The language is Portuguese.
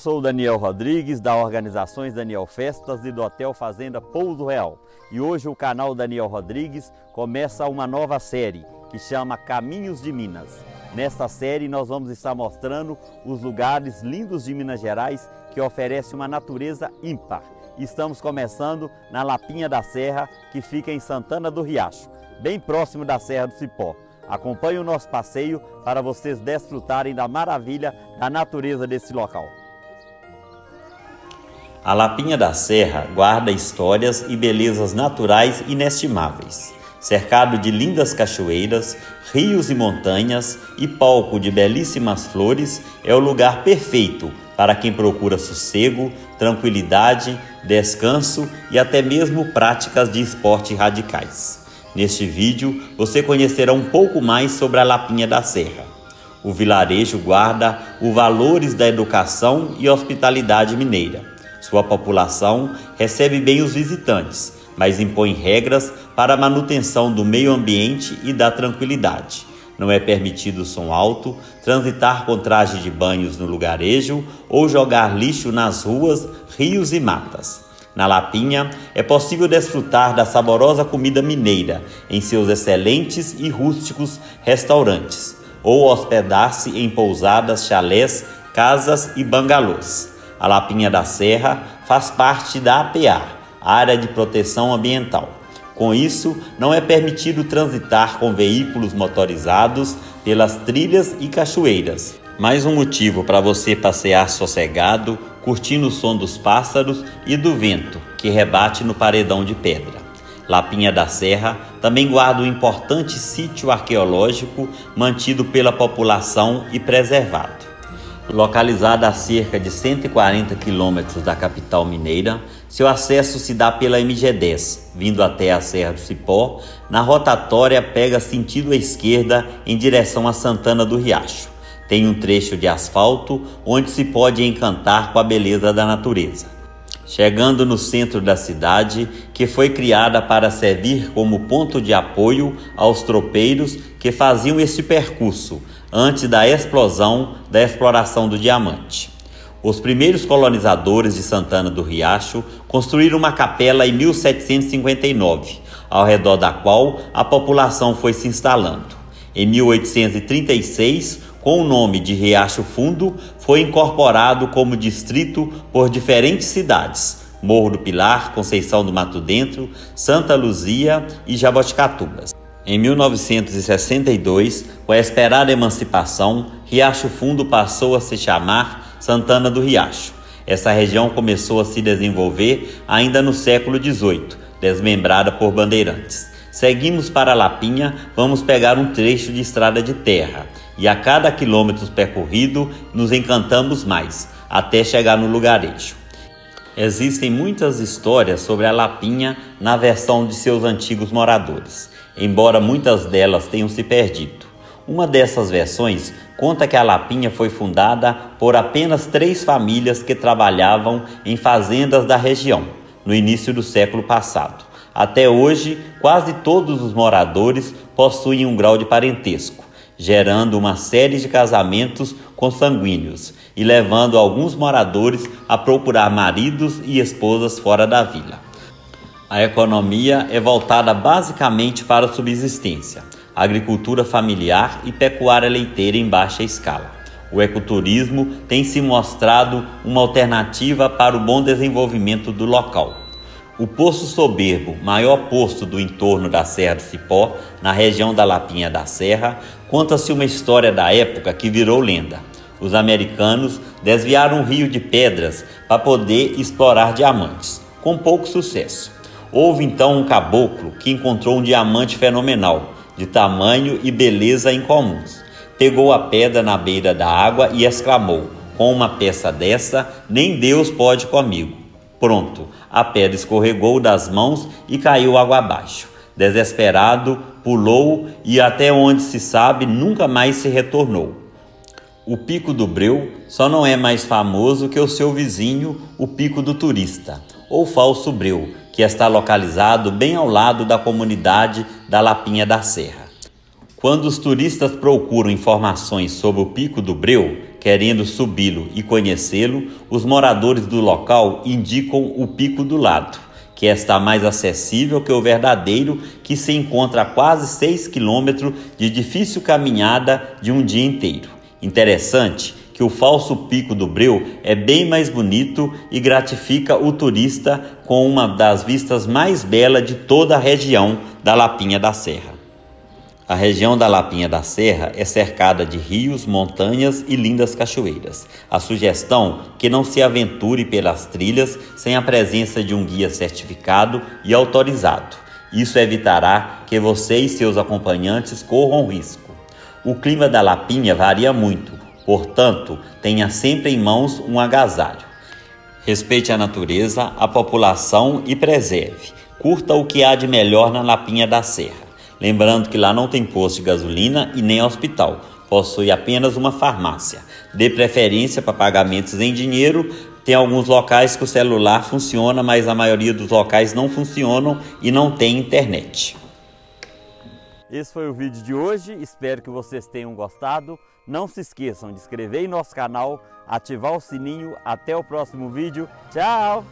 sou o Daniel Rodrigues, da Organizações Daniel Festas e do Hotel Fazenda Pouso Real. E hoje o canal Daniel Rodrigues começa uma nova série que chama Caminhos de Minas. Nesta série nós vamos estar mostrando os lugares lindos de Minas Gerais que oferecem uma natureza ímpar. Estamos começando na Lapinha da Serra, que fica em Santana do Riacho, bem próximo da Serra do Cipó. Acompanhe o nosso passeio para vocês desfrutarem da maravilha da natureza desse local. A Lapinha da Serra guarda histórias e belezas naturais inestimáveis. Cercado de lindas cachoeiras, rios e montanhas e palco de belíssimas flores, é o lugar perfeito para quem procura sossego, tranquilidade, descanso e até mesmo práticas de esporte radicais. Neste vídeo, você conhecerá um pouco mais sobre a Lapinha da Serra. O vilarejo guarda os valores da educação e hospitalidade mineira. Sua população recebe bem os visitantes, mas impõe regras para a manutenção do meio ambiente e da tranquilidade. Não é permitido som alto, transitar com traje de banhos no lugarejo ou jogar lixo nas ruas, rios e matas. Na Lapinha, é possível desfrutar da saborosa comida mineira em seus excelentes e rústicos restaurantes, ou hospedar-se em pousadas, chalés, casas e bangalôs. A Lapinha da Serra faz parte da APA, Área de Proteção Ambiental. Com isso, não é permitido transitar com veículos motorizados pelas trilhas e cachoeiras. Mais um motivo para você passear sossegado, curtindo o som dos pássaros e do vento que rebate no paredão de pedra. Lapinha da Serra também guarda um importante sítio arqueológico mantido pela população e preservado. Localizada a cerca de 140 quilômetros da capital mineira, seu acesso se dá pela MG10, vindo até a Serra do Cipó. Na rotatória pega sentido à esquerda em direção a Santana do Riacho. Tem um trecho de asfalto onde se pode encantar com a beleza da natureza. Chegando no centro da cidade, que foi criada para servir como ponto de apoio aos tropeiros que faziam este percurso antes da explosão da exploração do diamante. Os primeiros colonizadores de Santana do Riacho construíram uma capela em 1759, ao redor da qual a população foi se instalando. Em 1836, com o nome de Riacho Fundo, foi incorporado como distrito por diferentes cidades: Morro do Pilar, Conceição do Mato Dentro, Santa Luzia e Jaboticatubas. Em 1962, com a esperada emancipação, Riacho Fundo passou a se chamar Santana do Riacho. Essa região começou a se desenvolver ainda no século XVIII, desmembrada por bandeirantes. Seguimos para Lapinha, vamos pegar um trecho de estrada de terra e a cada quilômetro percorrido nos encantamos mais, até chegar no lugarejo. Existem muitas histórias sobre a Lapinha na versão de seus antigos moradores, embora muitas delas tenham se perdido. Uma dessas versões conta que a Lapinha foi fundada por apenas 3 famílias que trabalhavam em fazendas da região, no início do século passado. Até hoje, quase todos os moradores possuem um grau de parentesco, gerando uma série de casamentos consanguíneos e levando alguns moradores a procurar maridos e esposas fora da vila. A economia é voltada basicamente para a subsistência, agricultura familiar e pecuária leiteira em baixa escala. O ecoturismo tem se mostrado uma alternativa para o bom desenvolvimento do local. O Poço Soberbo, maior poço do entorno da Serra do Cipó, na região da Lapinha da Serra, conta-se uma história da época que virou lenda. Os americanos desviaram um rio de pedras para poder explorar diamantes, com pouco sucesso. Houve então um caboclo que encontrou um diamante fenomenal, de tamanho e beleza incomuns. Pegou a pedra na beira da água e exclamou: "Com uma peça dessa, nem Deus pode comigo." Pronto, a pedra escorregou das mãos e caiu água abaixo. Desesperado, pulou e, até onde se sabe, nunca mais se retornou. O Pico do Breu só não é mais famoso que o seu vizinho, o Pico do Turista, ou Falso Breu, que está localizado bem ao lado da comunidade da Lapinha da Serra. Quando os turistas procuram informações sobre o Pico do Breu, querendo subi-lo e conhecê-lo, os moradores do local indicam o Pico do Lado, que está mais acessível que o verdadeiro, que se encontra a quase 6 quilômetros de difícil caminhada de um dia inteiro. Interessante que o falso Pico do Breu é bem mais bonito e gratifica o turista com uma das vistas mais belas de toda a região da Lapinha da Serra. A região da Lapinha da Serra é cercada de rios, montanhas e lindas cachoeiras. A sugestão é que não se aventure pelas trilhas sem a presença de um guia certificado e autorizado. Isso evitará que você e seus acompanhantes corram risco. O clima da Lapinha varia muito, portanto, tenha sempre em mãos um agasalho. Respeite a natureza, a população e preserve. Curta o que há de melhor na Lapinha da Serra. Lembrando que lá não tem posto de gasolina e nem hospital, possui apenas uma farmácia. Dê preferência para pagamentos em dinheiro. Tem alguns locais que o celular funciona, mas a maioria dos locais não funcionam e não tem internet. Esse foi o vídeo de hoje, espero que vocês tenham gostado. Não se esqueçam de inscrever em nosso canal, ativar o sininho. Até o próximo vídeo. Tchau!